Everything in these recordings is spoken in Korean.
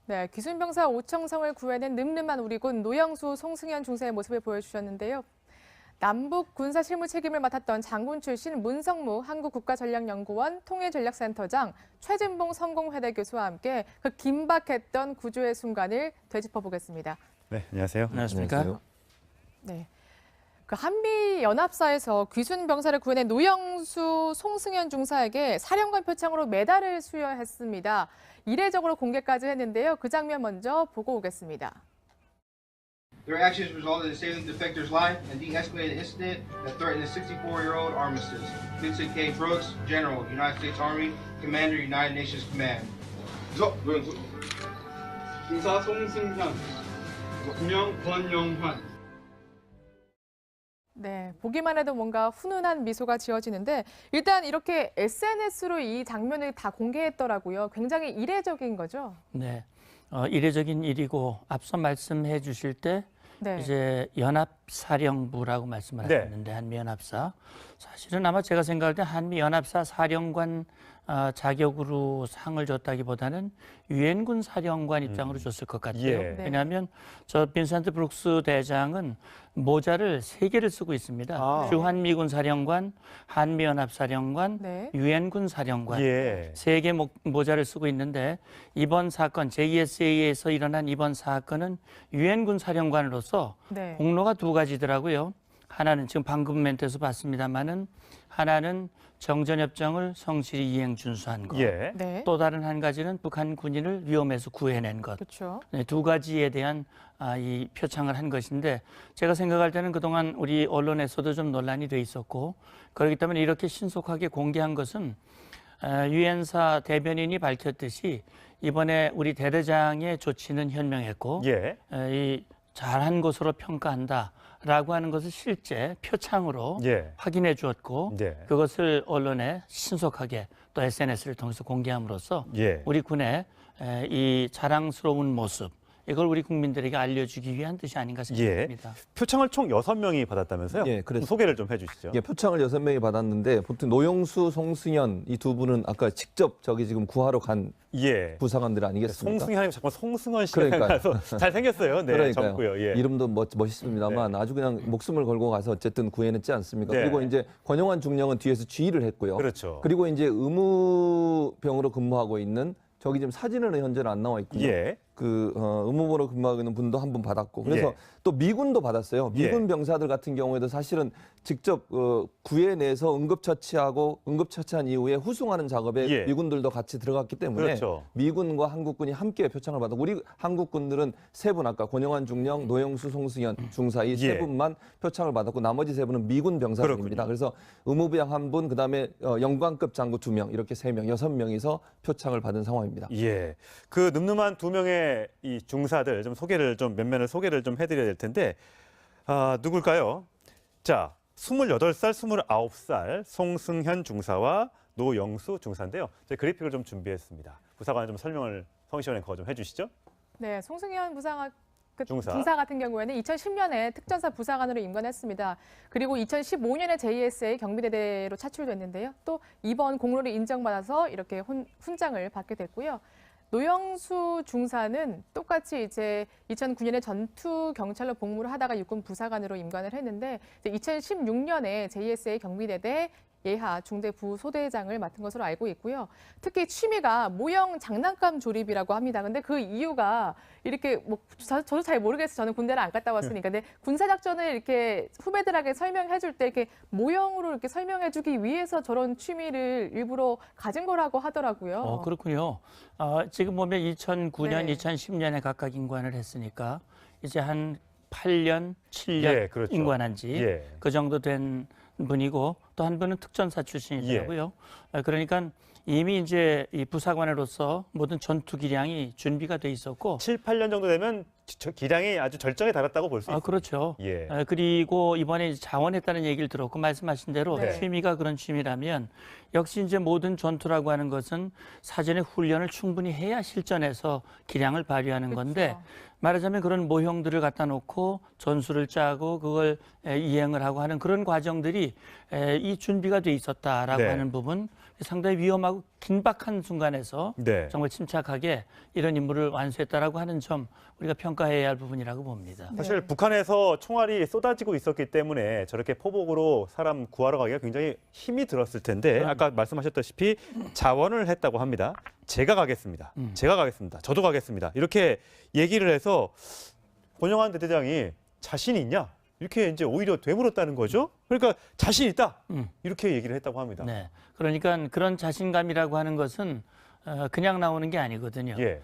네, 귀순병사 오청성을 구해낸 늠름한 우리군 노영수, 송승현 중사의 모습을 보여주셨는데요. 남북 군사 실무 책임을 맡았던 장군 출신 문성무 한국국가전략연구원 통일전략센터장 최진봉 성공회대 교수와 함께 그 긴박했던 구조의 순간을 되짚어보겠습니다. 네, 안녕하세요. 안녕하십니까? 네. 그 한미연합사에서 귀순 병사를 구해낸 노영수, 송승현 중사에게 사령관 표창으로 메달을 수여했습니다. 이례적으로 공개까지 했는데요. 그 장면 먼저 보고 오겠습니다. Their actions resulted in saving the defector's life and de-escalated an incident that threatened a 64-year-old armistice. Vincent K. Brooks, General, United States Army, Commander, United Nations Command. 중사 송승현, 분명 권영환. 네, 보기만 해도 뭔가 훈훈한 미소가 지어지는데 일단 이렇게 SNS로 이 장면을 다 공개했더라고요. 굉장히 이례적인 거죠? 네, 이례적인 일이고 앞서 말씀해 주실 때 네. 이제 연합사령부라고 말씀을 하셨는데 한미연합사. 사실은 아마 제가 생각할 때 한미연합사 사령관 자격으로 상을 줬다기보다는 유엔군 사령관 입장으로 줬을 것 같아요. 예. 네. 왜냐하면 저 빈센트 브룩스 대장은 모자를 3개를 쓰고 있습니다. 주한미군 사령관, 한미연합사령관, 네. 유엔군 사령관. 예. 3개 모자를 쓰고 있는데 이번 사건, JSA에서 일어난 이번 사건은 유엔군 사령관으로서 네. 공로가 2가지더라고요. 하나는 지금 방금 멘트에서 봤습니다마는 하나는 정전협정을 성실히 이행 준수한 것. 예. 네. 또 다른 한 가지는 북한 군인을 위험에서 구해낸 것. 그렇죠. 네, 2가지에 대한 이 표창을 한 것인데 제가 생각할 때는 그동안 우리 언론에서도 좀 논란이 돼 있었고 그렇기 때문에 이렇게 신속하게 공개한 것은 유엔사 대변인이 밝혔듯이 이번에 우리 대대장의 조치는 현명했고 예. 이 잘한 것으로 평가한다라고 하는 것을 실제 표창으로 예. 확인해 주었고 네. 그것을 언론에 신속하게 또 SNS를 통해서 공개함으로써 예. 우리 군의 이 자랑스러운 모습 이걸 우리 국민들에게 알려주기 위한 뜻이 아닌가 생각합니다. 표창을 총 6명이 받았다면서요? 예, 그래서- 소개를 좀 해주시죠. 예, 표창을 6명이 받았는데 보통 노영수, 송승현 이 두 분은 아까 직접 저기 지금 구하러 간 예. 부사관들 아니겠습니까? 송승현이 자꾸 송승헌 씨가 그러니까요. 생각나서 잘생겼어요. 네, 그러니까요. 젊고요. 예. 이름도 멋있습니다만 아주 그냥 목숨을 걸고 가서 어쨌든 구해냈지 않습니까? 네. 그리고 이제 권영환 중령은 뒤에서 지휘를 했고요. 그렇죠. 그리고 이제 의무병으로 근무하고 있는 저기 지금 사진은 현재는 안 나와 있고요. 예. 그 의무부로 근무하고 있는 분도 한 분 받았고 그래서 예. 또 미군도 받았어요. 미군 예. 병사들 같은 경우에도 사실은 직접 구해내서 응급처치하고 응급처치한 이후에 후송하는 작업에 예. 미군들도 같이 들어갔기 때문에 그렇죠. 미군과 한국군이 함께 표창을 받았고 우리 한국군들은 3분 아까 권영환 중령, 노영수, 송승현 중사 이 예. 3분만 표창을 받았고 나머지 3분은 미군 병사들입니다. 그렇군요. 그래서 의무부양 1분 그다음에 영관급 장교 2명 이렇게 3명 6명이서 표창을 받은 상황입니다. 예. 그 늠름한 2명의 이 중사들 좀 몇 면을 소개를 좀 해드려야 될 텐데 누굴까요? 자, 28살, 29살 송승현 중사와 노영수 중사인데요. 저희 그래픽을 좀 준비했습니다. 부사관을 좀 설명을 성시원 앵커가 좀 해주시죠. 네, 송승현 중사. 중사 같은 경우에는 2010년에 특전사 부사관으로 임관했습니다. 그리고 2015년에 JSA 경비대대로 차출됐는데요. 또 이번 공로를 인정받아서 이렇게 훈장을 받게 됐고요. 노영수 중사는 똑같이 이제 2009년에 전투 경찰로 복무를 하다가 육군 부사관으로 임관을 했는데 이제 2016년에 JSA 경비대대 예하 중대 부소대장을 맡은 것으로 알고 있고요. 특히 취미가 모형 장난감 조립이라고 합니다. 근데 그 이유가 이렇게 뭐 저도 잘 모르겠어요. 저는 군대를 안 갔다 왔으니까. 근데 군사 작전을 이렇게 후배들에게 설명해 줄 때 이렇게 모형으로 이렇게 설명해 주기 위해서 저런 취미를 일부러 가진 거라고 하더라고요. 그렇군요. 지금 보면 2009년, 네. 2010년에 각각 임관을 했으니까 이제 한 8년, 7년 예, 그렇죠. 임관한 지 예. 그 정도 된 분이고 또 한 분은 특전사 출신이더라고요. 그러니까 이미 이제 이 부사관으로서 모든 전투 기량이 준비가 돼 있었고 7, 8년 정도 되면 기량이 아주 절정에 달했다고 볼 수 있습니다. 그렇죠. 예. 그리고 이번에 자원했다는 얘기를 들었고 말씀하신 대로 네. 취미가 그런 취미라면 역시 이제 모든 전투라고 하는 것은 사전에 훈련을 충분히 해야 실전에서 기량을 발휘하는 건데 말하자면 그런 모형들을 갖다 놓고 전술을 짜고 그걸 이행을 하고 하는 그런 과정들이 이 준비가 돼 있었다라고 네. 하는 부분, 상당히 위험하고 긴박한 순간에서 네. 정말 침착하게 이런 임무를 완수했다라고 하는 점 우리가 평가해야 할 부분이라고 봅니다. 사실 북한에서 총알이 쏟아지고 있었기 때문에 저렇게 포복으로 사람 구하러 가기가 굉장히 힘이 들었을 텐데 아까 말씀하셨다시피 자원을 했다고 합니다. 제가 가겠습니다. 제가 가겠습니다. 저도 가겠습니다. 이렇게 얘기를 해서 권영환 대대장이 자신이 있냐? 이렇게 이제 오히려 되물었다는 거죠. 그러니까 자신 있다. 이렇게 얘기를 했다고 합니다. 네, 그러니까 그런 자신감이라고 하는 것은 그냥 나오는 게 아니거든요. 예.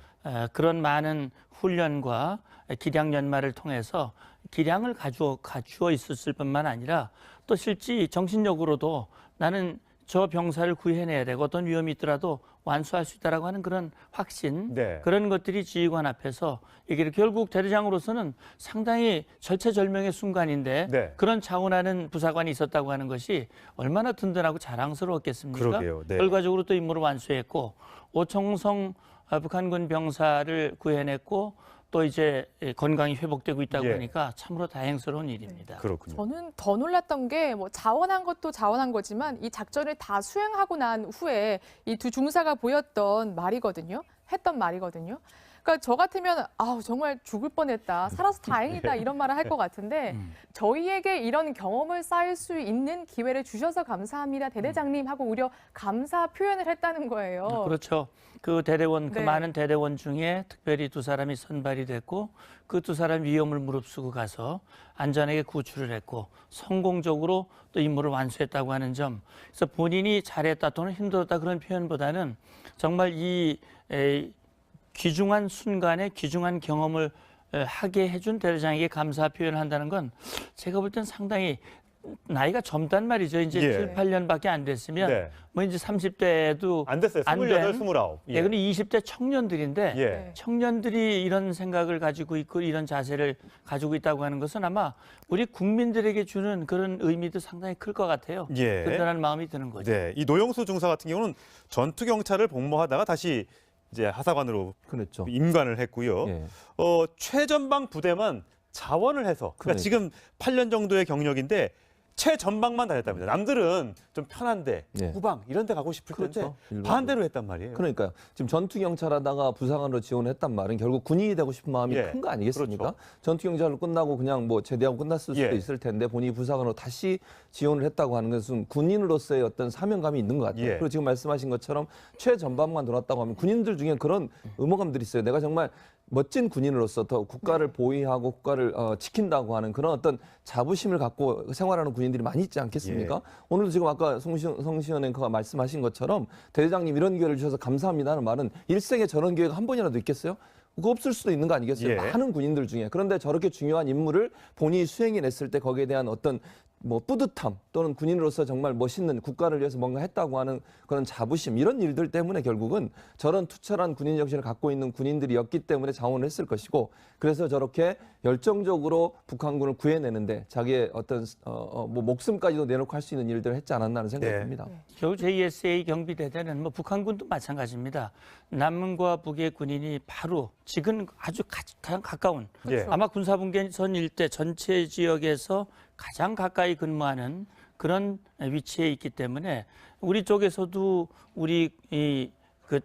그런 많은 훈련과 기량 연마를 통해서 기량을 가주어 있었을 뿐만 아니라 또 실제 정신력으로도 나는 저 병사를 구해내야 되고 어떤 위험이 있더라도 완수할 수 있다라고 하는 그런 확신, 네. 그런 것들이 지휘관 앞에서 이게 결국 대대장으로서는 상당히 절체절명의 순간인데 네. 그런 자원하는 부사관이 있었다고 하는 것이 얼마나 든든하고 자랑스러웠겠습니까? 그러게요. 네. 결과적으로 또 임무를 완수했고 오청성 북한군 병사를 구해냈고 또 이제 건강이 회복되고 있다고 예. 하니까 참으로 다행스러운 일입니다. 그렇군요. 저는 더 놀랐던 게 뭐 자원한 것도 자원한 거지만 이 작전을 다 수행하고 난 후에 이 두 중사가 보였던 말이거든요. 했던 말이거든요. 그러니까 저 같으면 정말 죽을 뻔했다. 살아서 다행이다. 이런 말을 할 것 같은데 저희에게 이런 경험을 쌓을 수 있는 기회를 주셔서 감사합니다. 대대장님 하고 오히려 감사 표현을 했다는 거예요. 그렇죠. 그 대대원, 그 네. 많은 대대원 중에 특별히 두 사람이 선발이 됐고 그 두 사람 위험을 무릅쓰고 가서 안전하게 구출을 했고 성공적으로 또 임무를 완수했다고 하는 점. 그래서 본인이 잘했다 또는 힘들었다 그런 표현보다는 정말 이 귀중한 순간에 귀중한 경험을 하게 해준 대대장에게 감사 표현을 한다는 건 제가 볼 땐 상당히 나이가 젊단 말이죠. 이제 예. 7, 8년밖에 안 됐으면 네. 뭐 이제 30대도 안 됐어요. 28, 29. 예, 근데 20대 청년들인데 예. 청년들이 이런 생각을 가지고 있고 이런 자세를 가지고 있다고 하는 것은 아마 우리 국민들에게 주는 그런 의미도 상당히 클 것 같아요. 예. 든든한 마음이 드는 거죠. 네. 이 노영수 중사 같은 경우는 전투 경찰을 복무하다가 다시 이제 하사관으로 그렇죠. 임관을 했고요. 예. 최전방 부대만 자원을 해서 그러니까 그러니까. 지금 8년 정도의 경력인데 최전방만 다녔답니다. 남들은 좀 편한데 예. 후방 이런 데 가고 싶을 그렇죠. 텐데 일반적으로. 반대로 했단 말이에요. 그러니까요. 지금 전투 경찰하다가 부사관으로 지원했단 말은 결국 군인이 되고 싶은 마음이 예. 큰 거 아니겠습니까? 그렇죠. 전투 경찰로 끝나고 그냥 뭐 제대하고 끝났을 수도 예. 있을 텐데 본인이 부사관으로 다시 지원을 했다고 하는 것은 군인으로서의 어떤 사명감이 있는 것 같아요. 예. 그리고 지금 말씀하신 것처럼 최전방만 돌았다고 하면 군인들 중에 그런 의무감들이 있어요. 내가 정말 멋진 군인으로서 더 국가를 보위하고 국가를 지킨다고 하는 그런 어떤 자부심을 갖고 생활하는 군인들이 많이 있지 않겠습니까? 오늘도 지금 아까 성시현 앵커가 말씀하신 것처럼 대대장님 이런 기회를 주셔서 감사합니다는 말은 일생에 저런 기회가 한 번이라도 있겠어요? 그거 없을 수도 있는 거 아니겠어요? 예. 많은 군인들 중에. 그런데 저렇게 중요한 임무를 본인이 수행해냈을 때 거기에 대한 어떤 뭐 뿌듯함 또는 군인으로서 정말 멋있는 국가를 위해서 뭔가 했다고 하는 그런 자부심 이런 일들 때문에 결국은 저런 투철한 군인 정신을 갖고 있는 군인들이었기 때문에 자원을 했을 것이고 그래서 저렇게 열정적으로 북한군을 구해내는데 자기의 어떤 뭐 목숨까지도 내놓고 할 수 있는 일들을 했지 않았나 하는 생각이 네. 듭니다. 겨우 JSA 경비대대는 뭐 북한군도 마찬가지입니다. 남문과 북의 군인이 바로 지금 아주 가장 가까운 예. 아마 군사분계선 일대 전체 지역에서 가장 가까이 근무하는 그런 위치에 있기 때문에 우리 쪽에서도 우리 그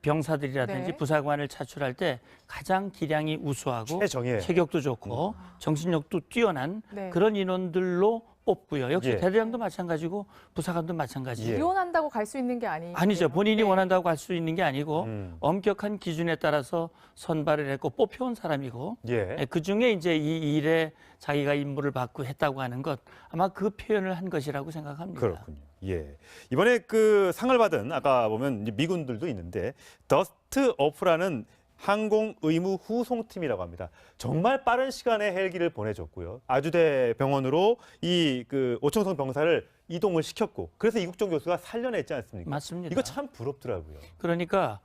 병사들이라든지 네. 부사관을 차출할 때 가장 기량이 우수하고 최정예. 체격도 좋고 정신력도 뛰어난 네. 그런 인원들로 뽑고요. 역시 예. 대대장도 마찬가지고 부사관도 마찬가지예요. 예. 지원한다고 갈 수 있는 게 아니죠. 본인이 네. 원한다고 갈 수 있는 게 아니고 엄격한 기준에 따라서 선발을 했고 뽑혀온 사람이고 예. 그 중에 이제 이 일에 자기가 임무를 받고 했다고 하는 것 아마 그 표현을 한 것이라고 생각합니다. 그렇군요. 예. 이번에 그 상을 받은 아까 보면 이제 미군들도 있는데 더스트 어프라는 항공 의무 후송팀이라고 합니다. 정말 빠른 시간에 헬기를 보내줬고요. 아주대 병원으로 이 그 오청성 병사를 이동을 시켰고 그래서 이국종 교수가 살려냈지 않습니까? 맞습니다. 이거 참 부럽더라고요. 그러니까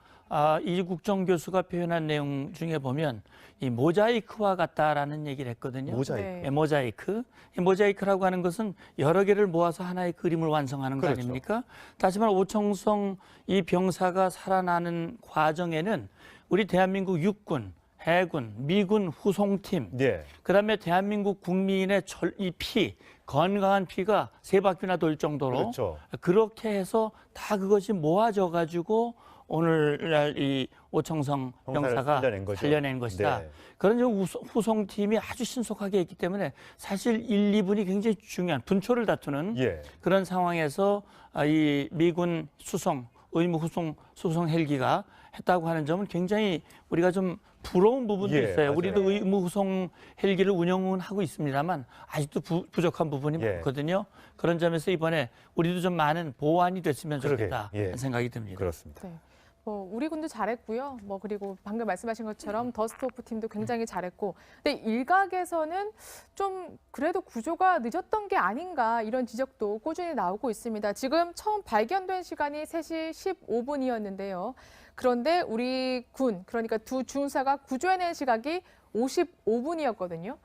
이국정 교수가 표현한 내용 중에 보면 이 모자이크와 같다라는 얘기를 했거든요. 모자이크. 네. 예, 모자이크. 이 모자이크라고 하는 것은 여러 개를 모아서 하나의 그림을 완성하는 거 그렇죠. 아닙니까? 하지만 오청성 이 병사가 살아나는 과정에는 우리 대한민국 육군 해군, 미군 후송팀, 예. 그다음에 대한민국 국민의 이 피, 건강한 피가 세 바퀴나 돌 정도로 그렇죠. 그렇게 해서 다 그것이 모아져 가지고 오늘날 이 오청성 병사가 살려낸 것이다. 네. 그런 후송팀이 아주 신속하게 했기 때문에 사실 1, 2분이 굉장히 중요한 분초를 다투는 예. 그런 상황에서 이 미군 의무 수송 헬기가 했다고 하는 점은 굉장히 우리가 좀 부러운 부분도 예, 있어요. 맞아요. 우리도 의무 후송 헬기를 운영은 하고 있습니다만 아직도 부족한 부분이 예. 많거든요. 그런 점에서 이번에 우리도 좀 많은 보완이 됐으면 좋겠다 예. 생각이 듭니다. 그렇습니다. 네. 우리 군도 잘했고요. 그리고 방금 말씀하신 것처럼 더스트오프 팀도 굉장히 잘했고, 근데 일각에서는 좀 그래도 구조가 늦었던 게 아닌가 이런 지적도 꾸준히 나오고 있습니다. 지금 처음 발견된 시간이 3시 15분이었는데요. 그런데 우리 군, 그러니까 두 중사가 구조해낸 시각이 55분이었거든요.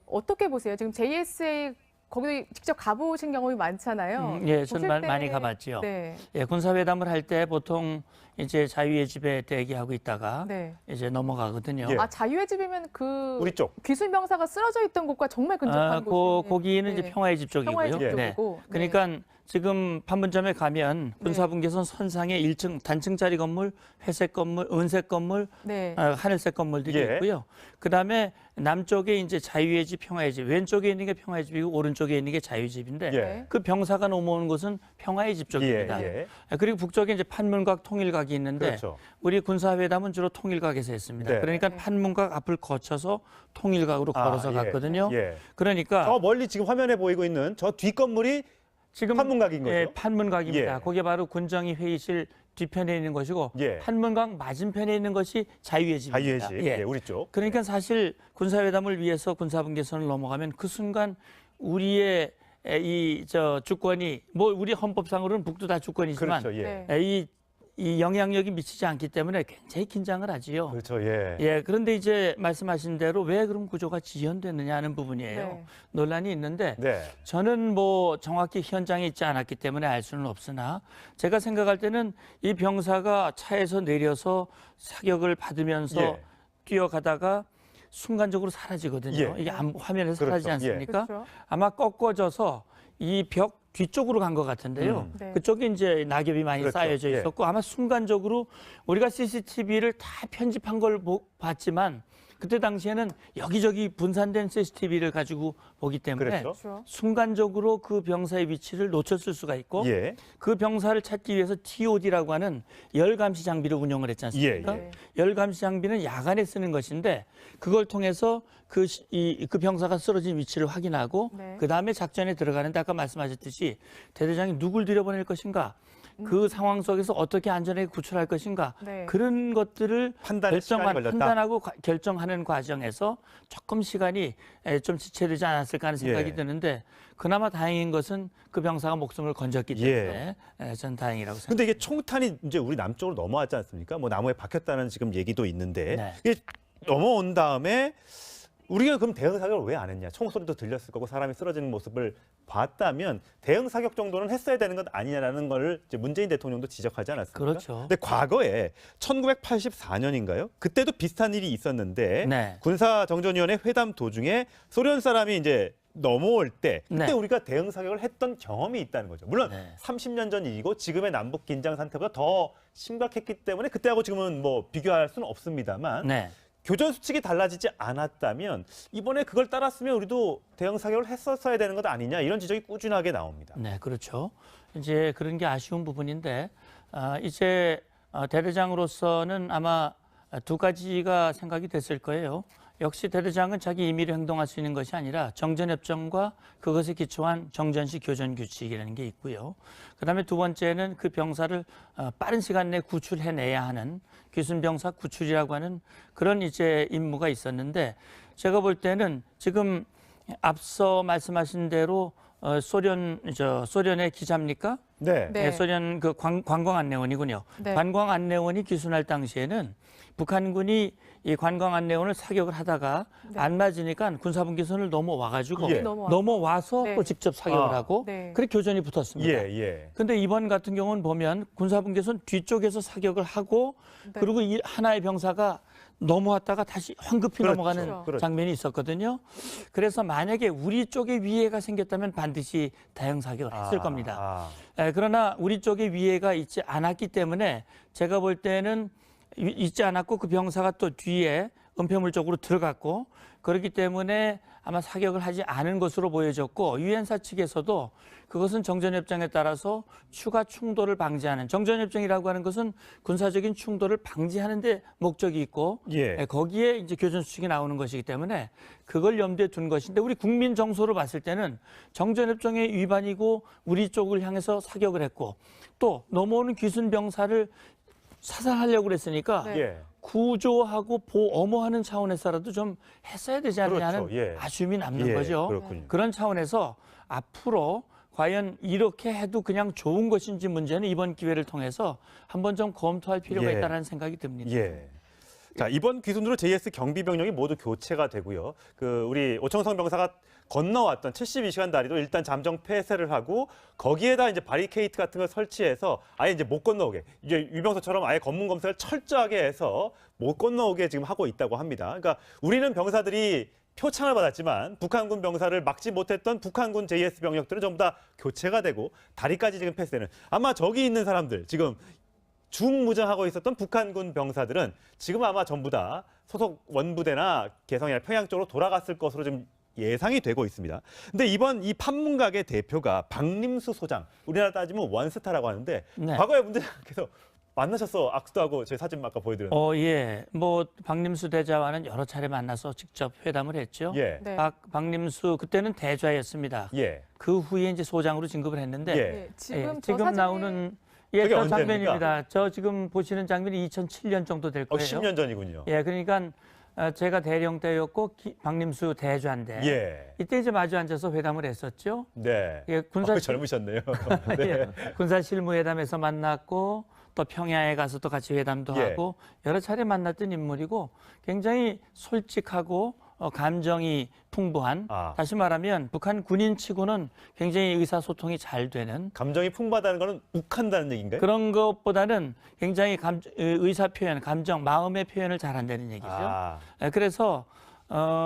어떻게 보세요? 지금 JSA 거기도 직접 가보신 경험이 많잖아요. 예, 저는 많이 가봤죠. 네. 예, 군사회담을 할 때 보통 이제 자유의 집에 대기하고 있다가 네. 이제 넘어가거든요. 예. 자유의 집이면 그 우리 쪽. 귀순 병사가 쓰러져 있던 곳과 정말 근접한 곳이에요. 거기는 이제 평화의 집 쪽이고요. 평화의 집 예. 쪽이고. 그러니까 지금 판문점에 가면 군사분계선 선상에 1층 단층짜리 건물, 회색 건물, 은색 건물, 네. 하늘색 건물들이 예. 있고요. 그다음에 남쪽에 이제 자유의 집, 평화의 집, 왼쪽에 있는 게 평화의 집이고 오른쪽에 있는 게 자유의 집인데 예. 그 병사가 넘어오는 곳은 평화의 집 쪽입니다. 예. 그리고 북쪽에 이제 판문각, 통일각이 있는데 그렇죠. 우리 군사회담은 주로 통일각에서 했습니다. 네. 그러니까 판문각 앞을 거쳐서 통일각으로 걸어서 예. 갔거든요. 예. 그러니까 저 멀리 지금 화면에 보이고 있는 저 뒷건물이 지금 판문각인 거죠? 예, 판문각입니다. 예. 거기에 바로 군정위 회의실 뒤편에 있는 것이고 예. 판문각 맞은편에 있는 것이 자유의 집입니다. 자유의 집. 예. 예, 우리 쪽. 그러니까 사실 군사회담을 위해서 군사분계선을 넘어가면 그 순간 우리의 주권이 우리 헌법상으로는 북도 다 주권이지만 그렇죠. 예. 네. 이 영향력이 미치지 않기 때문에 굉장히 긴장을 하지요. 그렇죠. 예. 예, 그런데 이제 말씀하신 대로 왜 그런 구조가 지연됐느냐 하는 부분이에요. 네. 논란이 있는데 네. 저는 정확히 현장에 있지 않았기 때문에 알 수는 없으나 제가 생각할 때는 이 병사가 차에서 내려서 사격을 받으면서 예. 뛰어가다가 순간적으로 사라지거든요. 예. 이게 화면에서 그렇죠. 사라지지 않습니까? 그렇죠. 아마 꺾어져서 이 벽 뒤쪽으로 간 것 같은데요. 네. 그쪽에 이제 낙엽이 많이 그렇죠. 쌓여져 예. 있었고 아마 순간적으로 우리가 CCTV를 다 편집한 걸 봤지만 그때 당시에는 여기저기 분산된 CCTV를 가지고 보기 때문에 그렇죠. 그렇죠. 순간적으로 그 병사의 위치를 놓쳤을 수가 있고 예. 그 병사를 찾기 위해서 TOD라고 하는 열감시 장비를 운영을 했지 않습니까? 예, 예. 열감시 장비는 야간에 쓰는 것인데 그걸 통해서 그 병사가 쓰러진 위치를 확인하고 네. 그다음에 작전에 들어가는데 아까 말씀하셨듯이 대대장이 누굴 들여보낼 것인가 그 상황 속에서 어떻게 안전하게 구출할 것인가 네. 그런 것들을 판단에 시간이 걸렸다. 판단하고 결정하는 과정에서 조금 시간이 좀 지체되지 않았을까 하는 생각이 예. 드는데 그나마 다행인 것은 그 병사가 목숨을 건졌기 때문에 전 다행이라고 생각합니다. 근데 이게 총탄이 이제 우리 남쪽으로 넘어왔지 않습니까? 나무에 박혔다는 지금 얘기도 있는데 네. 이게 넘어온 다음에 우리가 그럼 대응 사격을 왜 안 했냐? 총소리도 들렸을 거고 사람이 쓰러지는 모습을 봤다면 대응 사격 정도는 했어야 되는 것 아니냐라는 걸 이제 문재인 대통령도 지적하지 않았습니까? 그렇죠. 근데 과거에 1984년인가요? 그때도 비슷한 일이 있었는데 네. 군사정전위원회 회담 도중에 소련 사람이 이제 넘어올 때 그때 네. 우리가 대응 사격을 했던 경험이 있다는 거죠. 물론 네. 30년 전 일이고 지금의 남북 긴장 상태보다 더 심각했기 때문에 그때하고 지금은 비교할 수는 없습니다만 네. 교전 수칙이 달라지지 않았다면 이번에 그걸 따랐으면 우리도 대응 사격을 했었어야 되는 것 아니냐 이런 지적이 꾸준하게 나옵니다. 네, 그렇죠. 이제 그런 게 아쉬운 부분인데 이제 대대장으로서는 아마 두 가지가 생각이 됐을 거예요. 역시 대대장은 자기 임의로 행동할 수 있는 것이 아니라 정전협정과 그것에 기초한 정전시 교전 규칙이라는 게 있고요. 그다음에 두 번째는 그 병사를 빠른 시간 내에 구출해내야 하는 귀순 병사 구출이라고 하는 그런 이제 임무가 있었는데 제가 볼 때는 지금 앞서 말씀하신 대로 소련의 기자입니까? 네. 네. 네, 소련 그 관광안내원이군요. 네. 관광안내원이 귀순할 당시에는 북한군이 이 관광안내원을 사격을 하다가 네. 안 맞으니까 군사분계선을 넘어와가지고 예. 넘어와서 네. 또 직접 사격을 아. 하고 네. 그렇게 교전이 붙었습니다. 예. 근데 이번 같은 경우는 보면 군사분계선 뒤쪽에서 사격을 하고 네. 그리고 하나의 병사가 넘어왔다가 다시 황급히 그렇죠. 넘어가는 그렇죠. 장면이 있었거든요. 그래서 만약에 우리 쪽에 위해가 생겼다면 반드시 대형 사격을 했을 겁니다. 그러나 우리 쪽에 위해가 있지 않았기 때문에 제가 볼 때는 있지 않았고 그 병사가 또 뒤에 은폐물 쪽으로 들어갔고 그렇기 때문에 아마 사격을 하지 않은 것으로 보여졌고 유엔사 측에서도 그것은 정전협정에 따라서 추가 충돌을 방지하는 정전협정이라고 하는 것은 군사적인 충돌을 방지하는 데 목적이 있고 예. 거기에 이제 교전 수칙이 나오는 것이기 때문에 그걸 염두에 둔 것인데 우리 국민 정서로 봤을 때는 정전협정의 위반이고 우리 쪽을 향해서 사격을 했고 또 넘어오는 귀순 병사를 사살하려고 그랬으니까 네. 예. 구조하고 엄호하는 차원에서라도 좀 했어야 되지 않느냐는 그렇죠. 예. 아쉬움이 남는 예, 거죠. 그렇군요. 그런 차원에서 앞으로 과연 이렇게 해도 그냥 좋은 것인지 문제는 이번 기회를 통해서 한번 좀 검토할 필요가 예. 있다는 생각이 듭니다. 예. 자, 이번 귀순으로 JS 경비 병력이 모두 교체가 되고요. 우리 오청성 병사가 건너왔던 72시간 다리도 일단 잠정 폐쇄를 하고 거기에다 이제 바리케이트 같은 걸 설치해서 아예 이제 못 건너오게 이제 유병서처럼 아예 검문 검사를 철저하게 해서 못 건너오게 지금 하고 있다고 합니다. 그러니까 우리는 병사들이 표창을 받았지만 북한군 병사를 막지 못했던 북한군 JS 병력들은 전부 다 교체가 되고 다리까지 지금 폐쇄는 아마 저기 있는 사람들 지금 중무장하고 있었던 북한군 병사들은 지금 아마 전부 다 소속 원부대나 개성이나 평양 쪽으로 돌아갔을 것으로 좀 예상이 되고 있습니다. 근데 이번 이 판문각의 대표가 박림수 소장, 우리나라 따지면 원스타라고 하는데 네. 과거에 문대장께서 만나셔서 악수도 하고 제 사진 아까 보여드렸는데 예. 뭐 박림수 대자와는 여러 차례 만나서 직접 회담을 했죠. 예, 네. 박림수 그때는 대좌였습니다. 예, 그 후에 이제 소장으로 진급을 했는데 예. 네, 지금 저 지금 사진이 나오는 저게 저 언제입니까? 장면입니다. 저 지금 보시는 장면이 2007년 정도 될 거예요. 10년 전이군요. 예, 그러니까 제가 대령 때였고 박림수 대좌인데 예, 이때 이제 마주 앉아서 회담을 했었죠. 네. 예, 군사 젊으셨네요. 네. 예, 군사 실무회담에서 만났고 또 평양에 가서 또 같이 회담도 예. 하고 여러 차례 만났던 인물이고 굉장히 솔직하고 감정이 풍부한 다시 말하면 북한 군인치고는 굉장히 의사소통이 잘 되는 감정이 풍부하다는 거는 욱한다는 얘기인가요? 그런 것보다는 굉장히 의사 표현, 감정, 마음의 표현을 잘한다는 얘기죠. 그래서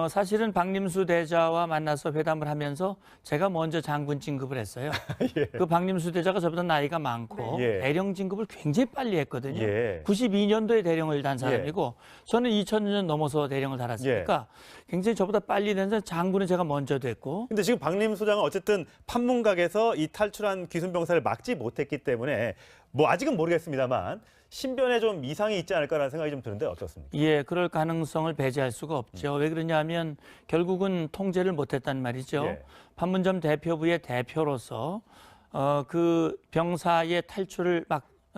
사실은 박림수 대자와 만나서 회담을 하면서 제가 먼저 장군 진급을 했어요. 예. 그 박림수 대자가 저보다 나이가 많고 네. 예. 대령 진급을 굉장히 빨리 했거든요. 예. 92년도에 대령을 단 사람이고 저는 2000년 넘어서 대령을 달았으니까 굉장히 저보다 빨리 된서 장군은 제가 먼저 됐고 근데 지금 박림 소장은 어쨌든 판문각에서 이 탈출한 귀순병사를 막지 못했기 때문에 뭐 아직은 모르겠습니다만 신변에 좀 이상이 있지 않을까라는 생각이 좀 드는데 어떻습니까? 예, 그럴 가능성을 배제할 수가 없죠. 왜 그러냐면 결국은 통제를 못했단 말이죠. 예. 판문점 대표부의 대표로서 그 병사의 탈출을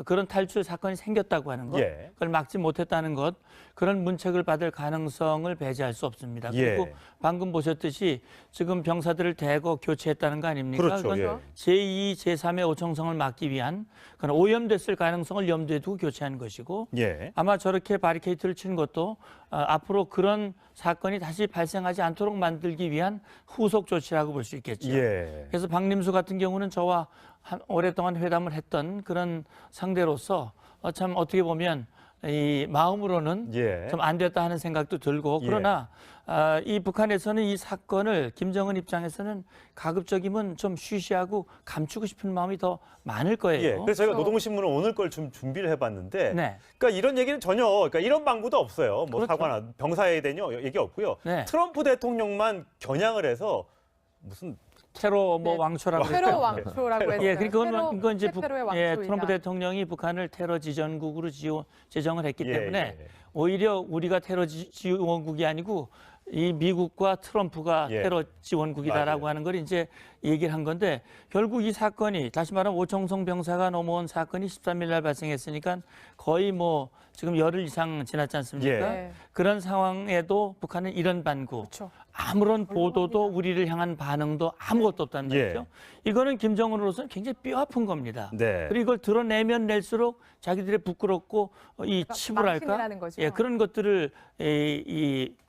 그런 탈출 사건이 생겼다고 하는 것, 예. 그걸 막지 못했다는 것, 그런 문책을 받을 가능성을 배제할 수 없습니다. 그리고 예. 방금 보셨듯이 지금 병사들을 대거 교체했다는 거 아닙니까? 그렇죠. 그건 예. 제2, 제3의 오청성을 막기 위한 그런 오염됐을 가능성을 염두에 두고 교체한 것이고 예. 아마 저렇게 바리케이트를 친 것도 앞으로 그런 사건이 다시 발생하지 않도록 만들기 위한 후속 조치라고 볼 수 있겠죠. 예. 그래서 박림수 같은 경우는 저와 오랫동안 회담을 했던 그런 상대로서 참 어떻게 보면 이 마음으로는 예. 좀 안 됐다 하는 생각도 들고 그러나 이 북한에서는 이 사건을 김정은 입장에서는 가급적이면 좀 쉬쉬하고 감추고 싶은 마음이 더 많을 거예요. 예. 그래서 저희가 노동신문은 오늘 걸 좀 준비를 해봤는데, 네. 그러니까 이런 얘기는 전혀, 그러니까 이런 방구도 없어요. 뭐 그렇죠. 사과나 병사에 대한 얘기 없고요. 네. 트럼프 대통령만 겨냥을 해서 무슨 테러 뭐 네. 왕초라고 테러 했죠. 왕초라고 했어요. 예, 그러니까 이건 이제 테러의 예, 왕초이다. 트럼프 대통령이 북한을 테러 지정국으로 지정을 했기 예, 때문에 예. 오히려 우리가 테러 지원국이 아니고 이 미국과 트럼프가 예. 테러 지원국이다라고 맞아요. 하는 걸 이제 얘기를 한 건데 결국 이 사건이 다시 말하면 오청성 병사가 넘어온 사건이 13일 날 발생했으니까 거의 뭐 지금 열흘 이상 지났지 않습니까? 예. 네. 그런 상황에도 북한은 이런 반구, 그렇죠. 아무런 보도도 우리를 향한 반응도 아무것도 없다는 예. 말이죠. 이거는 김정은으로서는 굉장히 뼈아픈 겁니다. 네. 그리고 이걸 드러내면 낼수록 자기들의 부끄럽고 이 치부랄까? 망신이라는 거죠. 예, 그런 것들을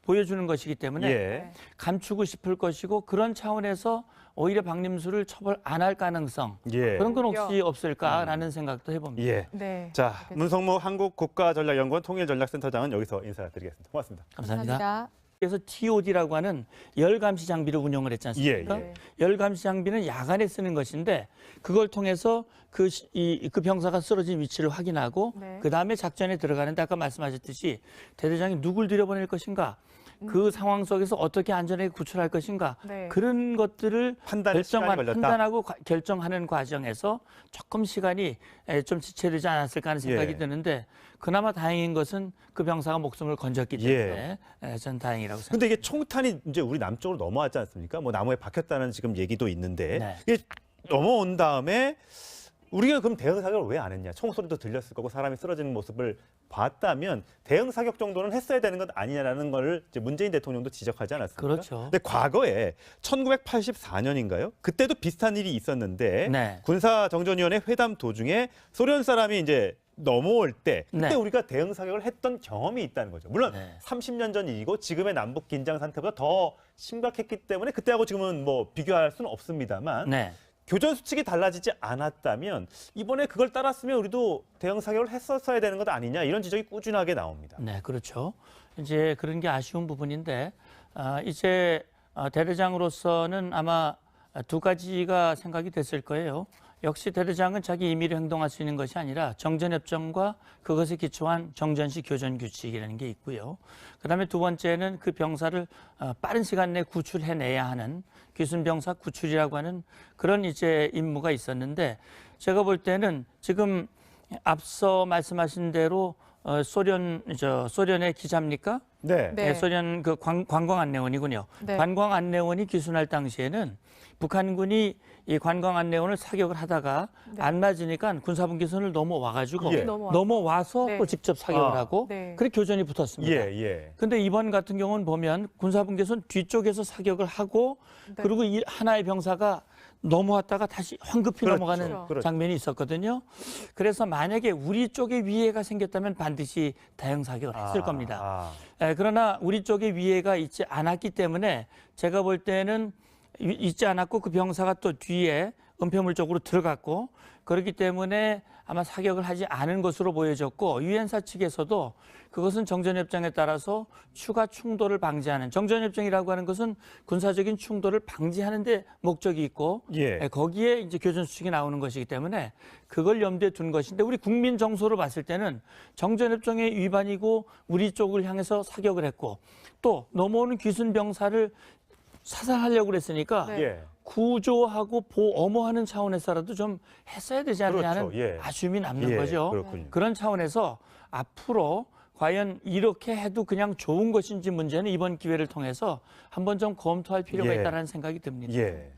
보여주는 것이기 때문에 예. 감추고 싶을 것이고 그런 차원에서 오히려 박림수를 처벌 안 할 가능성 예. 그런 건 혹시 없을까라는 생각도 해봅니다. 예. 네. 자, 알겠습니다. 문성무 한국국가전략연구원 통일전략센터장은 여기서 인사드리겠습니다. 고맙습니다. 감사합니다. 그래서 TOD라고 하는 열 감시 장비를 운영을 했지 않습니까? 예, 예. 열 감시 장비는 야간에 쓰는 것인데 그걸 통해서 그 병사가 쓰러진 위치를 확인하고 네. 그 다음에 작전에 들어가는데 아까 말씀하셨듯이 대대장이 누굴 들여보낼 것인가, 그 상황 속에서 어떻게 안전하게 구출할 것인가 네. 그런 것들을 판단에 시간이 걸렸다. 판단하고 결정하는 과정에서 조금 시간이 좀 지체되지 않았을까 하는 생각이 예. 드는데 그나마 다행인 것은 그 병사가 목숨을 건졌기 때문에 전 다행이라고 생각합니다. 근데 이게 총탄이 이제 우리 남쪽으로 넘어왔지 않습니까? 뭐 나무에 박혔다는 지금 얘기도 있는데 네. 이게 넘어온 다음에 우리가 그럼 대응 사격을 왜 안 했냐? 총소리도 들렸을 거고 사람이 쓰러지는 모습을 봤다면 대응 사격 정도는 했어야 되는 것 아니냐라는 걸 이제 문재인 대통령도 지적하지 않았습니까? 그렇죠. 근데 과거에 1984년인가요? 그때도 비슷한 일이 있었는데 네. 군사정전위원회 회담 도중에 소련 사람이 이제 넘어올 때 그때 네. 우리가 대응 사격을 했던 경험이 있다는 거죠. 물론 네. 30년 전 일이고 지금의 남북 긴장 상태보다 더 심각했기 때문에 그때하고 지금은 뭐 비교할 수는 없습니다만 네. 교전 수칙이 달라지지 않았다면 이번에 그걸 따랐으면 우리도 대응 사격을 했었어야 되는 것 아니냐 이런 지적이 꾸준하게 나옵니다. 네, 그렇죠. 이제 그런 게 아쉬운 부분인데 이제 대대장으로서는 아마 두 가지가 생각이 됐을 거예요. 역시 대대장은 자기 임의로 행동할 수 있는 것이 아니라 정전협정과 그것에 기초한 정전시 교전 규칙이라는 게 있고요. 그다음에 두 번째는 그 병사를 빠른 시간 내에 구출해내야 하는 귀순병사 구출이라고 하는 그런 이제 임무가 있었는데 제가 볼 때는 지금 앞서 말씀하신 대로 소련의 기자입니까? 네. 네. 소련 그 관광안내원이군요. 네. 관광안내원이 귀순할 당시에는 북한군이 이 관광안내원을 사격을 하다가 네. 안 맞으니까 군사분계선을 넘어와가지고 예. 넘어와서 네. 또 직접 사격을 아. 하고 네. 그렇게 교전이 붙었습니다. 예, 예. 근데 이번 같은 경우는 보면 군사분계선 뒤쪽에서 사격을 하고 네. 그리고 이 하나의 병사가 넘어왔다가 다시 황급히 그렇죠. 넘어가는 그렇죠. 장면이 있었거든요. 그래서 만약에 우리 쪽에 위해가 생겼다면 반드시 대응 사격을 했을 겁니다. 그러나 우리 쪽에 위해가 있지 않았기 때문에 제가 볼 때는 있지 않았고 그 병사가 또 뒤에 은폐물 쪽으로 들어갔고 그렇기 때문에 아마 사격을 하지 않은 것으로 보여졌고 유엔사 측에서도 그것은 정전협정에 따라서 추가 충돌을 방지하는 정전협정이라고 하는 것은 군사적인 충돌을 방지하는 데 목적이 있고 예. 거기에 이제 교전 수칙이 나오는 것이기 때문에 그걸 염두에 둔 것인데 우리 국민 정서로 봤을 때는 정전협정의 위반이고 우리 쪽을 향해서 사격을 했고 또 넘어오는 귀순 병사를 사살하려고 그랬으니까 네. 예. 구조하고 엄호하는 차원에서라도 좀 했어야 되지 않느냐는 그렇죠. 예. 아쉬움이 남는 예, 거죠. 그렇군요. 그런 차원에서 앞으로 과연 이렇게 해도 그냥 좋은 것인지 문제는 이번 기회를 통해서 한번 좀 검토할 필요가 예. 있다는 생각이 듭니다. 예.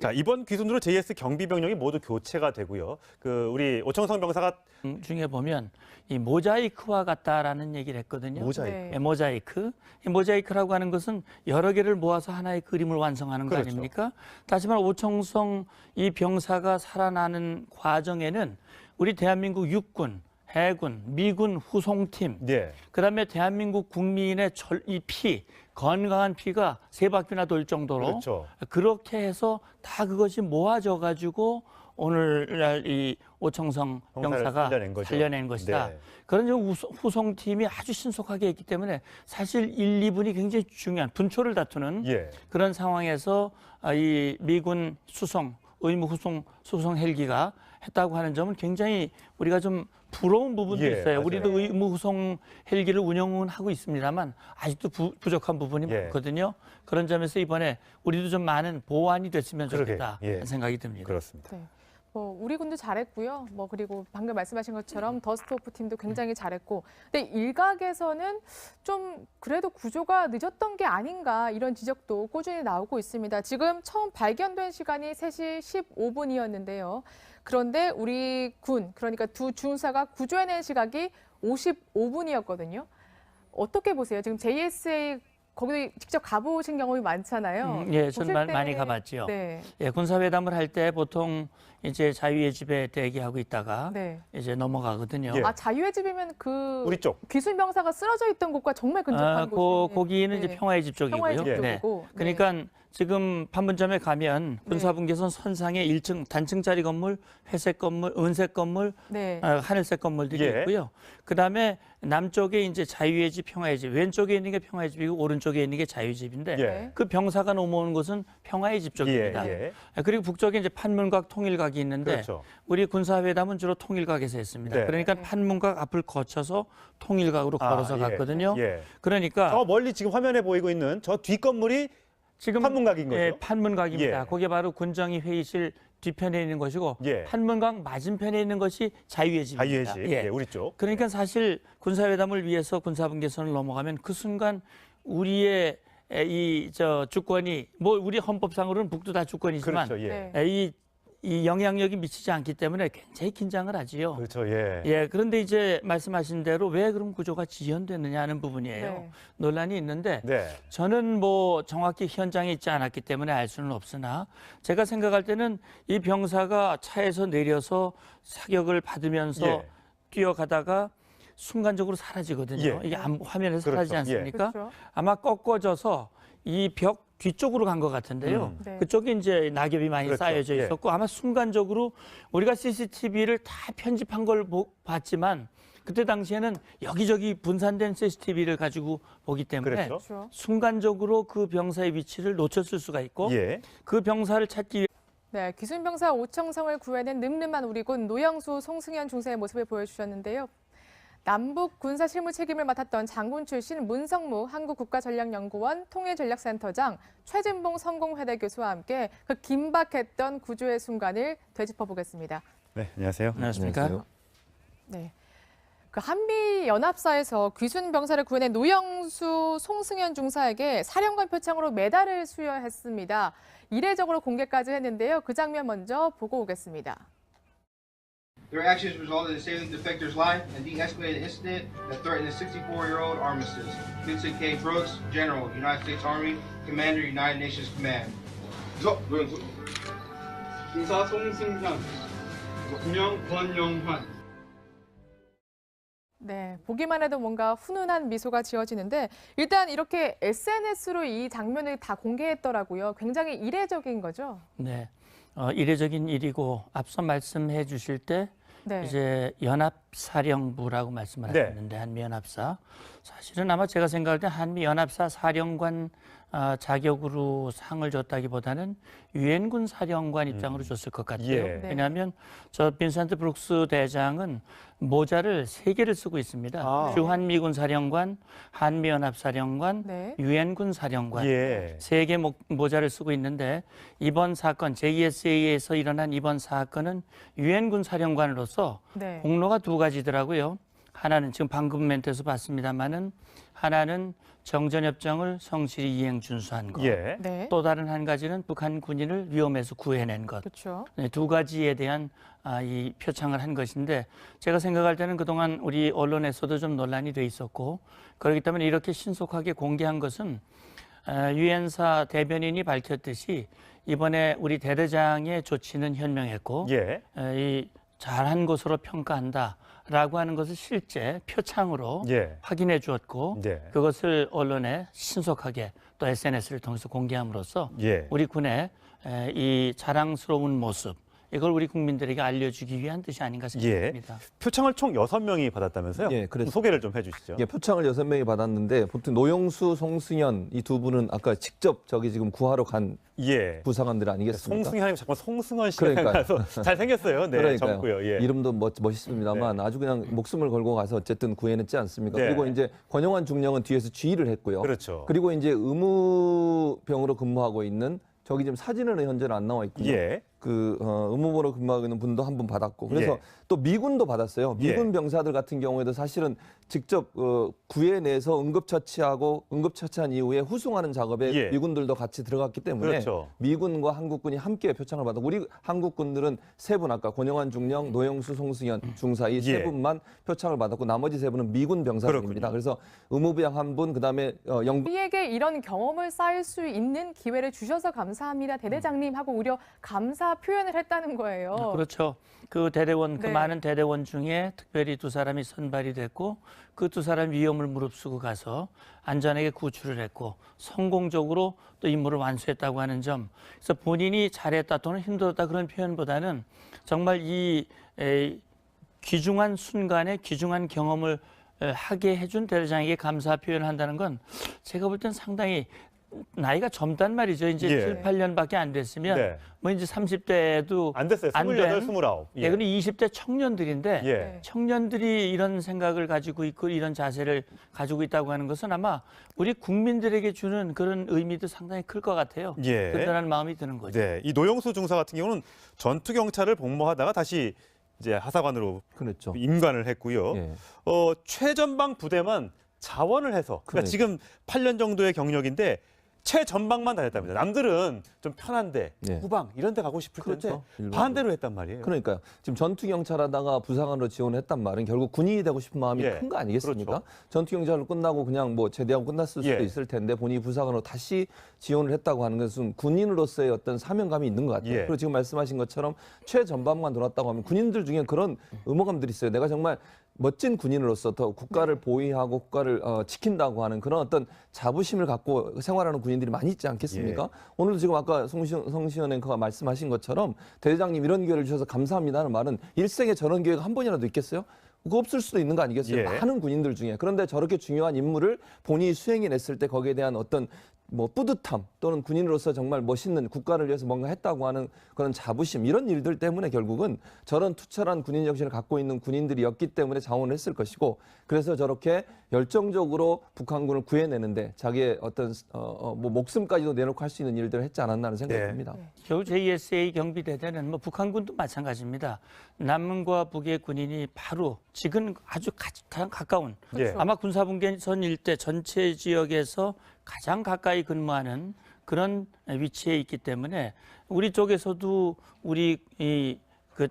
자, 이번 귀순으로 JS 경비 병력이 모두 교체가 되고요. 그 우리 오청성 병사가 중에 보면 이 모자이크와 같다라는 얘기를 했거든요. 모자이크. 네. 예, 모자이크. 이 모자이크라고 하는 것은 여러 개를 모아서 하나의 그림을 완성하는 거 그렇죠. 아닙니까? 다시 말해 오청성 이 병사가 살아나는 과정에는 우리 대한민국 육군, 해군, 미군 후송팀, 네. 그다음에 대한민국 국민의 이 피, 건강한 피가 세 바퀴나 돌 정도로 그렇죠. 그렇게 해서 다 그것이 모아져 가지고 오늘날 이 오청성 병사를 병사가 살려낸 거죠. 살려낸 것이다. 네. 그런 후송팀이 아주 신속하게 했기 때문에 사실 1, 2분이 굉장히 중요한 분초를 다투는 예. 그런 상황에서 이 미군 의무 수송 헬기가 했다고 하는 점은 굉장히 우리가 좀 부러운 부분도 예, 있어요. 맞아요. 우리도 의무 후송 헬기를 운영은 하고 있습니다만 아직도 부족한 부분이 예. 많거든요. 그런 점에서 이번에 우리도 좀 많은 보완이 됐으면 그러게, 좋겠다 예. 하는 생각이 듭니다. 그렇습니다. 네. 우리 군도 잘했고요. 그리고 방금 말씀하신 것처럼 더스트오프 팀도 굉장히 잘했고. 근데 일각에서는 좀 그래도 구조가 늦었던 게 아닌가 이런 지적도 꾸준히 나오고 있습니다. 지금 처음 발견된 시간이 3시 15분이었는데요. 그런데 우리 군, 그러니까 두 중사가 구조해낸 시각이 55분이었거든요. 어떻게 보세요? 지금 JSA 거기 직접 가보신 경험이 많잖아요. 예, 전 보실 많이 때- 가봤죠. 네. 예, 군사회담을 할 때 보통 이제 자유의 집에 대기하고 있다가 네. 이제 넘어가거든요. 예. 자유의 집이면 그 우리 쪽. 귀순 병사가 쓰러져 있던 곳과 정말 근접한 곳이에요. 거기는 이제 네. 평화의 집 쪽이고요. 평화의 집 예. 쪽이고. 그러니까 지금 판문점에 가면 군사분계선 선상에 1층 단층짜리 건물, 회색 건물, 은색 건물, 네. 하늘색 건물들이 예. 있고요. 그다음에 남쪽에 이제 자유의 집, 평화의 집, 왼쪽에 있는 게 평화의 집이고 오른쪽에 있는 게 자유의 집인데 예. 그 병사가 넘어오는 곳은 평화의 집 쪽입니다. 예. 그리고 북쪽에 이제 판문각, 통일각이 있는데 그렇죠. 우리 군사회담은 주로 통일각에서 했습니다. 네. 그러니까 판문각 앞을 거쳐서 통일각으로 걸어서 예. 갔거든요. 예. 그러니까 저 멀리 지금 화면에 보이고 있는 저 뒷건물이 지금 판문각인 거죠? 예, 판문각입니다. 예. 거기에 바로 군정위 회의실 뒤편에 있는 것이고 예. 판문각 맞은편에 있는 것이 자유의 집입니다. 자유의 집. 예. 예, 우리 쪽. 그러니까 사실 군사회담을 위해서 군사분계선을 넘어가면 그 순간 우리의 이 주권이 뭐 우리 헌법상으로는 북도 다 주권이지만 그렇죠. 예. 네. 이 영향력이 미치지 않기 때문에 굉장히 긴장을 하지요. 그렇죠. 예. 예, 그런데 이제 말씀하신 대로 왜 그럼 구조가 지연됐느냐 하는 부분이에요. 네. 논란이 있는데 네. 저는 뭐 정확히 현장에 있지 않았기 때문에 알 수는 없으나 제가 생각할 때는 이 병사가 차에서 내려서 사격을 받으면서 예. 뛰어가다가 순간적으로 사라지거든요. 예. 이게 화면에서 사라지지 그렇죠. 예. 않습니까? 그렇죠. 아마 꺾어져서 이 벽 뒤쪽으로 간 것 같은데요. 네. 그쪽에 이제 낙엽이 많이 그렇죠. 쌓여져 예. 있었고 아마 순간적으로 우리가 CCTV를 다 편집한 걸 봤지만 그때 당시에는 여기저기 분산된 CCTV를 가지고 보기 때문에 그렇죠. 그렇죠. 순간적으로 그 병사의 위치를 놓쳤을 수가 있고 예. 그 병사를 찾기 위해 네, 기순병사 오청성을 구해낸 늠름한 우리군 노영수, 송승현 중사의 모습을 보여주셨는데요. 남북 군사 실무 책임을 맡았던 장군 출신 문성무 한국국가전략연구원 통일전략센터장 최진봉 성공회대 교수와 함께 그 긴박했던 구조의 순간을 되짚어 보겠습니다. 네, 안녕하세요. 안녕하십니까? 안녕하세요. 네. 그 한미 연합사에서 귀순 병사를 구해낸 노영수, 송승현 중사에게 사령관 표창으로 메달을 수여했습니다. 이례적으로 공개까지 했는데요. 그 장면 먼저 보고 오겠습니다. Their actions resulted in saving the defector's life and de-escalated an incident that threatened a 64-year-old armistice. Vincent K. Brooks, General, United States Army, Commander, United Nations Command. 중사 송승현, 국명 권영환. 네, 보기만 해도 뭔가 훈훈한 미소가 지어지는데 일단 이렇게 SNS로 이 장면을 다 공개했더라고요. 굉장히 이례적인 거죠? 네, 이례적인 일이고 앞서 말씀해 주실 때 네. 이제 연합사령부라고 말씀을 네. 하셨는데 한미연합사 사실은 아마 제가 생각할 때 한미연합사 사령관 자격으로 상을 줬다기보다는 유엔군 사령관 입장으로 줬을 것 같아요. 예. 네. 왜냐하면 저 빈센트 브룩스 대장은 모자를 3개를 쓰고 있습니다. 아. 주한미군 사령관, 한미연합사령관, 네. 유엔군 사령관. 예. 3개 모자를 쓰고 있는데 이번 사건 JSA에서 일어난 이번 사건은 유엔군 사령관으로서 네. 공로가 2가지더라고요. 하나는 지금 방금 멘트에서 봤습니다마는 하나는 정전협정을 성실히 이행 준수한 것. 예. 네. 또 다른 한 가지는 북한 군인을 위험에서 구해낸 것. 그렇죠. 네, 2가지에 대한 이 표창을 한 것인데 제가 생각할 때는 그동안 우리 언론에서도 좀 논란이 돼 있었고 그렇기 때문에 이렇게 신속하게 공개한 것은 유엔사 대변인이 밝혔듯이 이번에 우리 대대장의 조치는 현명했고 예. 이 잘한 것으로 평가한다라고 하는 것을 실제 표창으로 예. 확인해 주었고 네. 그것을 언론에 신속하게 또 SNS를 통해서 공개함으로써 예. 우리 군의 이 자랑스러운 모습 이걸 우리 국민들에게 알려주기 위한 뜻이 아닌가 생각합니다. 표창을 총 6명이 받았다면서요? 예, 그래서- 소개를 좀 해주시죠. 예, 표창을 6명이 받았는데 보통 노영수, 송승현 이 두 분은 아까 직접 저기 지금 구하러 간 예. 부사관들 아니겠습니까? 송승현이 잠깐 송승헌 씨가 그러니까요. 나서 잘 생겼어요. 네, 그러니까요. 젊고요. 예. 이름도 멋있습니다만 아주 그냥 목숨을 걸고 가서 어쨌든 구해냈지 않습니까? 네. 그리고 이제 권영환 중령은 뒤에서 지휘를 했고요. 그렇죠. 그리고 이제 의무병으로 근무하고 있는 저기 지금 사진은 현재는 안 나와 있고요. 예. 그 의무병으로 근무하고 있는 분도 한 분 받았고 그래서 예. 또 미군도 받았어요. 미군 예. 병사들 같은 경우에도 사실은 직접 구해내서 응급처치하고 응급처치한 이후에 후송하는 작업에 예. 미군들도 같이 들어갔기 때문에 그렇죠. 미군과 한국군이 함께 표창을 받았고 우리 한국군들은 3분 아까 권영환 중령, 노영수, 송승현 중사 이 예. 3분만 표창을 받았고 나머지 3분은 미군 병사들입니다. 그렇군요. 그래서 의무병 1분 그다음에 영부 우리에게 이런 경험을 쌓을 수 있는 기회를 주셔서 감사합니다. 대대장님 하고 오히려 감사 감사 표현을 했다는 거예요. 그렇죠. 그 대대원, 그 네. 많은 대대원 중에 특별히 두 사람이 선발이 됐고 그 두 사람 위험을 무릅쓰고 가서 안전하게 구출을 했고 성공적으로 또 임무를 완수했다고 하는 점. 그래서 본인이 잘했다 또는 힘들었다 그런 표현보다는 정말 이 귀중한 순간에 귀중한 경험을 하게 해준 대대장에게 감사 표현을 한다는 건 제가 볼 땐 상당히 나이가 젊단 말이죠. 이제 예. 7, 8년밖에 안 됐으면 네. 뭐 이제 30대도 안 됐어요. 안 28, 된. 29. 예, 근데 20대 청년들인데 예. 청년들이 이런 생각을 가지고 있고 이런 자세를 가지고 있다고 하는 것은 아마 우리 국민들에게 주는 그런 의미도 상당히 클 것 같아요. 예. 그런 마음이 드는 거죠. 네, 이 노영수 중사 같은 경우는 전투 경찰을 복무하다가 다시 이제 하사관으로 그랬죠. 임관을 했고요. 예. 최전방 부대만 자원을 해서 그러니까 그러니까. 지금 8년 정도의 경력인데 최전방만 다녔답니다. 남들은 좀 편한데 네. 후방 이런 데 가고 싶을 텐데 그렇죠. 일반적으로. 반대로 했단 말이에요. 그러니까요. 지금 전투 경찰하다가 부사관으로 지원했단 말은 결국 군인이 되고 싶은 마음이 예. 큰 거 아니겠습니까? 그렇죠. 전투 경찰로 끝나고 그냥 뭐 제대하고 끝났을 수도 예. 있을 텐데 본인이 부사관으로 다시 지원을 했다고 하는 것은 군인으로서의 어떤 사명감이 있는 것 같아요. 예. 그리고 지금 말씀하신 것처럼 최전방만 돌았다고 하면 군인들 중에 그런 의무감들이 있어요. 내가 정말 멋진 군인으로서 더 국가를 보위하고 국가를 지킨다고 하는 그런 어떤 자부심을 갖고 생활하는 군인들이 많이 있지 않겠습니까? 오늘도 지금 아까 성시현 앵커가 말씀하신 것처럼 대대장님 이런 기회를 주셔서 감사합니다는 말은 일생에 저런 기회가 한 번이라도 있겠어요? 그거 없을 수도 있는 거 아니겠어요? 예. 많은 군인들 중에. 그런데 저렇게 중요한 임무를 본인이 수행해냈을 때 거기에 대한 어떤 뭐 뿌듯함 또는 군인으로서 정말 멋있는 국가를 위해서 뭔가 했다고 하는 그런 자부심 이런 일들 때문에 결국은 저런 투철한 군인 정신을 갖고 있는 군인들이었기 때문에 자원을 했을 것이고 그래서 저렇게 열정적으로 북한군을 구해내는데 자기의 어떤 뭐 목숨까지도 내놓고 할 수 있는 일들을 했지 않았나 하는 생각이 네. 듭니다. 겨우 JSA 경비대대는 뭐 북한군도 마찬가지입니다. 남문과 북의 군인이 바로 지금 아주 가장 가까운 예. 아마 군사분계선 일대 전체 지역에서 가장 가까이 근무하는 그런 위치에 있기 때문에 우리 쪽에서도 우리 그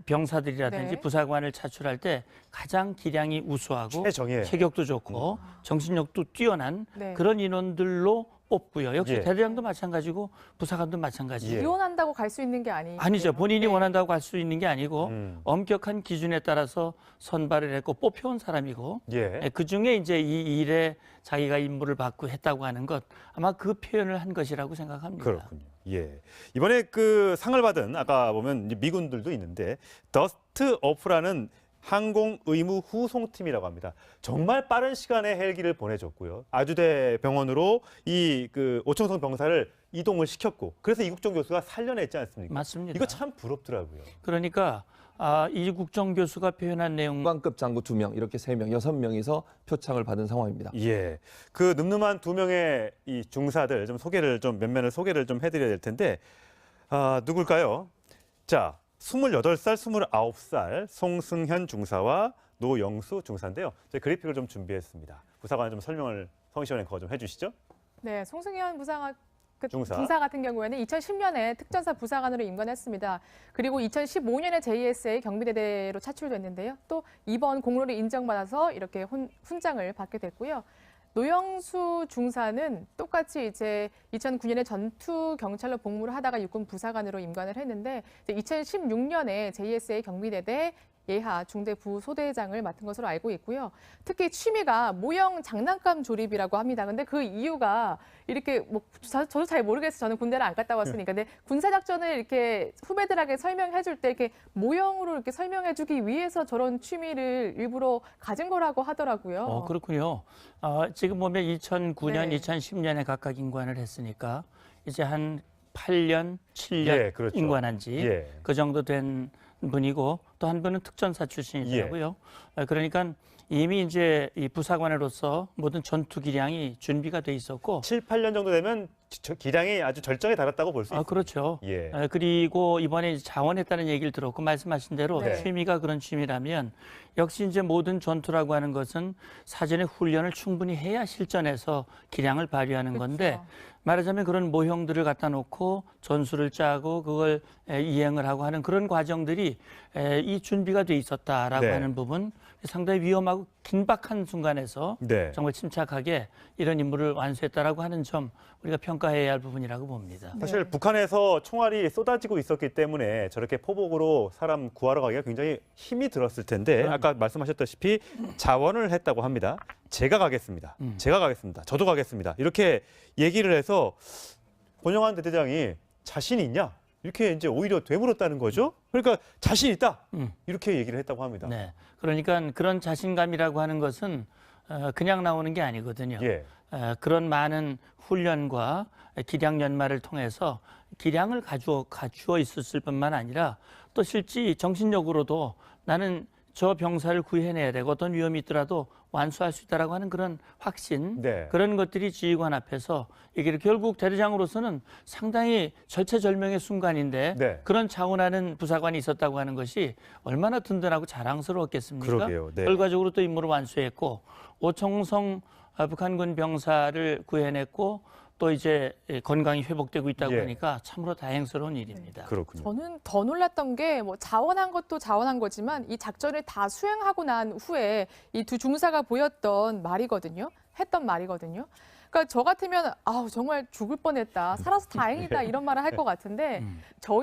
병사들이라든지 네. 부사관을 차출할 때 가장 기량이 우수하고 최정예. 체격도 좋고 정신력도 뛰어난 네. 그런 인원들로 뽑고요. 역시 예. 대대장도 마찬가지고 부사관도 마찬가지예요. 예. 지원한다고 갈 수 있는 게 아니죠. 본인이 네. 원한다고 할 수 있는 게 아니고 음. 엄격한 기준에 따라서 선발을 했고 뽑혀온 사람이고 예. 그 중에 이제 이 일에 자기가 임무를 받고 했다고 하는 것 아마 그 표현을 한 것이라고 생각합니다. 그렇군요. 예. 이번에 그 상을 받은 아까 보면 이제 미군들도 있는데 더스트 어프라는 항공 의무 후송팀이라고 합니다. 정말 빠른 시간에 헬기를 보내줬고요. 아주대 병원으로 이 그 오청성 병사를 이동을 시켰고 그래서 이국종 교수가 살려냈지 않습니까? 맞습니다. 이거 참 부럽더라고요. 그러니까 이국정 교수가 표현한 내용 국방급 장교 2명, 이렇게 3명, 6명이서 표창을 받은 상황입니다. 예. 그 늠름한 두 명의 이 중사들 좀 면면을 소개를 좀 해드려야 될 텐데 누굴까요? 자, 28살, 29살 송승현 중사와 노영수 중사인데요. 저희 그래픽을 좀 준비했습니다. 부사관 좀 설명을 성시원 앵커가 좀 해주시죠. 네, 송승현 중사. 중사 같은 경우에는 2010년에 특전사 부사관으로 임관했습니다. 그리고 2015년에 JSA 경비대대로 차출됐는데요. 또 이번 공로를 인정받아서 이렇게 훈장을 받게 됐고요. 노영수 중사는 똑같이 이제 2009년에 전투 경찰로 복무를 하다가 육군 부사관으로 임관을 했는데 2016년에 JSA 경비대대 예하 중대 부소대장을 맡은 것으로 알고 있고요. 특히 취미가 모형 장난감 조립이라고 합니다. 근데 그 이유가 이렇게 뭐 저도 잘 모르겠어요. 저는 군대를 안 갔다 왔으니까. 근데 군사 작전을 이렇게 후배들에게 설명해 줄 때 이렇게 모형으로 이렇게 설명해 주기 위해서 저런 취미를 일부러 가진 거라고 하더라고요. 그렇군요. 지금 보면 2009년, 네. 2010년에 각각 임관을 했으니까 이제 한 8년, 7년 예, 그렇죠. 임관한 지 예. 그 정도 된 분이고 또 한 분은 특전사 출신이더라고요. 그러니까 이미 이제 이 부사관으로서 모든 전투 기량이 준비가 돼 있었고 7, 8년 정도 되면 기량이 아주 절정에 달았다고 볼 수 있습니다. 그렇죠. 예. 그리고 이번에 자원했다는 얘기를 들었고 말씀하신 대로 네. 취미가 그런 취미라면 역시 이제 모든 전투라고 하는 것은 사전에 훈련을 충분히 해야 실전에서 기량을 발휘하는 건데 말하자면 그런 모형들을 갖다 놓고 전술을 짜고 그걸 이행을 하고 하는 그런 과정들이 이 준비가 돼 있었다라고 네. 하는 부분, 상당히 위험하고 긴박한 순간에서 네. 정말 침착하게 이런 임무를 완수했다라고 하는 점 우리가 평가해야 할 부분이라고 봅니다. 사실 북한에서 총알이 쏟아지고 있었기 때문에 저렇게 포복으로 사람 구하러 가기가 굉장히 힘이 들었을 텐데 아까 말씀하셨다시피 자원을 했다고 합니다. 제가 가겠습니다. 제가 가겠습니다. 저도 가겠습니다. 이렇게 얘기를 해서 권영한 대대장이 자신 있냐? 이렇게 이제 오히려 되물었다는 거죠. 그러니까 자신 있다. 이렇게 얘기를 했다고 합니다. 네, 그러니까 그런 자신감이라고 하는 것은 그냥 나오는 게 아니거든요. 예. 그런 많은 훈련과 기량 연마를 통해서 기량을 갖추어 있었을 뿐만 아니라 또 실제 정신력으로도 나는 저 병사를 구해내야 되고 어떤 위험이 있더라도 완수할 수 있다라고 하는 그런 확신, 네. 그런 것들이 지휘관 앞에서 이게 결국 대대장으로서는 상당히 절체절명의 순간인데 네. 그런 자원하는 부사관이 있었다고 하는 것이 얼마나 든든하고 자랑스러웠겠습니까? 그러게요. 네. 결과적으로 또 임무를 완수했고 오청성 북한군 병사를 구해냈고 또 이제 건강이 회복되고 있다고 예. 하니까 참으로 다행스러운 일입니다. 그렇군요. 저는 더 놀랐던 게 뭐 자원한 것도 자원한 거지만 이 작전을 다 수행하고 난 후에 이 두 중사가 보였던 말이거든요. 했던 말이거든요. 그러니까 저 같으면 아우 정말 죽을 뻔했다. 살아서 다행이다 이런 말을 할 것 같은데 저희